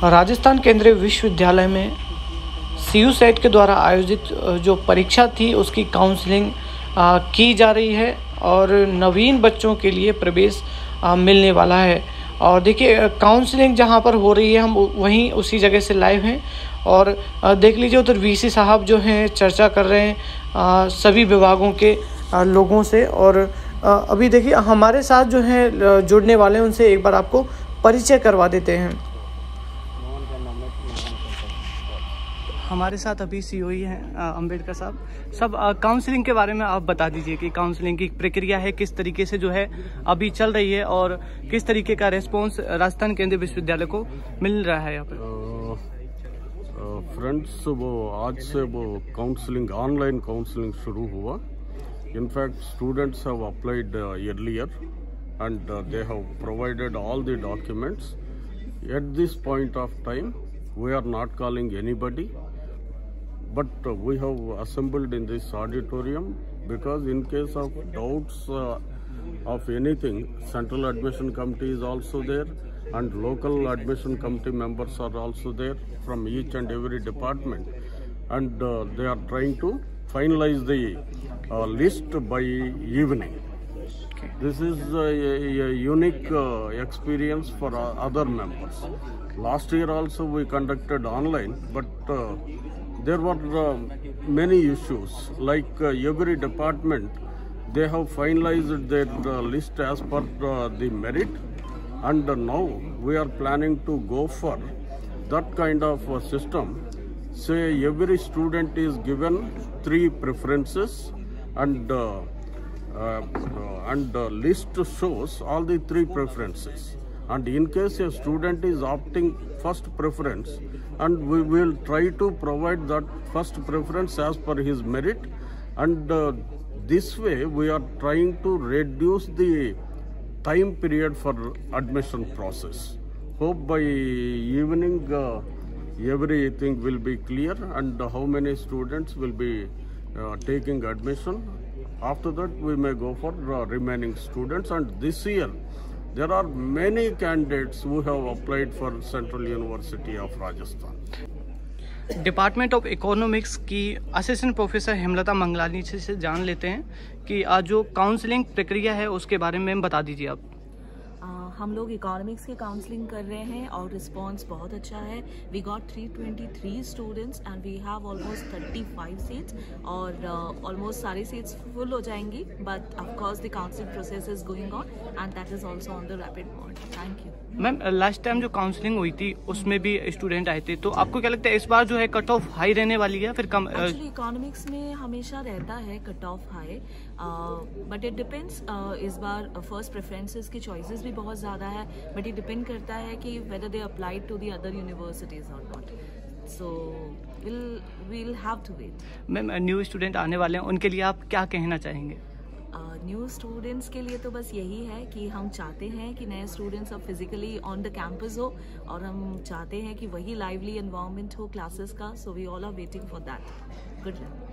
राजस्थान केंद्रीय विश्वविद्यालय में CU सेट के द्वारा आयोजित जो परीक्षा थी उसकी काउंसलिंग की जा रही है और नवीन बच्चों के लिए प्रवेश मिलने वाला है। और देखिए काउंसलिंग जहां पर हो रही है हम वहीं उसी जगह से लाइव हैं और देख लीजिए उधर VC साहब जो हैं चर्चा कर रहे हैं सभी विभागों के लोगों से। और अभी देखिए हमारे साथ जो हैं जुड़ने वाले हैं उनसे एक बार आपको परिचय करवा देते हैं। हमारे साथ अभी CO ही हैं अंबेडकर साहब। सब काउंसलिंग के बारे में आप बता दीजिए कि काउंसलिंग की प्रक्रिया है किस तरीके से जो है अभी चल रही है और किस तरीके का रिस्पांस राजस्थान केंद्रीय विश्वविद्यालय को मिल रहा है यहाँ पे। फ्रेंड्स, वो आज से वो काउंसलिंग ऑनलाइन काउंसलिंग शुरू हुआ। In fact students have applied earlier and they have provided all the documents. At this point of time we are not calling anybody, but we have assembled in this auditorium because in case of doubts of anything, Central Admission Committee is also there and local admission committee members are also there from each and every department, and they are trying to finalize the list by evening. This is a unique experience for other members. Last year also we conducted online, but there were many issues. Like every department, they have finalized their list as per the merit, and now we are planning to go for that kind of system. Say every student is given 3 preferences, and list shows all the 3 preferences. And in case a student is opting first preference, and we will try to provide that first preference as per his merit, and this way we are trying to reduce the time period for admission process. Hope by evening everything will be clear and how many students will be taking admission. After that we may go for remaining students, and this year there are many candidates who have applied for Central University of Rajasthan. Department of economics की assistant professor Hemlata Mangalani से जान लेते हैं कि आज जो counselling प्रक्रिया है उसके बारे में बता दीजिए आप। हम लोग इकोनॉमिक्स की काउंसलिंग कर रहे हैं और रिस्पांस बहुत अच्छा है। We got 323 students and we have almost 35 seats और ऑलमोस्ट सारी सीट्स फुल हो जाएंगी, but of course the counselling process is going on and that is also on the rapid mode. Thank you ma'am. Last time जो counselling हुई थी उसमें भी student आए थे, तो आपको क्या लगता है इस बार जो है कट ऑफ हाई रहने वाली है फिर कम? एक्चुअली इकोनॉमिक्स में हमेशा रहता है cut off high, but it depends. इस बार फर्स्ट प्रेफरेंसेस की चॉइसेस भी बहुत ज़्यादा है, बट ये डिपेंड करता है कि whether they applied to the other universities और not, so we'll have to wait. Ma'am new student आने वाले हैं उनके लिए आप क्या कहना चाहेंगे? न्यू स्टूडेंट्स के लिए तो बस यही है कि हम चाहते हैं कि नए स्टूडेंट्स अब फिजिकली ऑन द कैंपस हो और हम चाहते हैं कि वही लाइवली एनवायरनमेंट हो क्लासेस का, so we all are waiting for that. Good luck.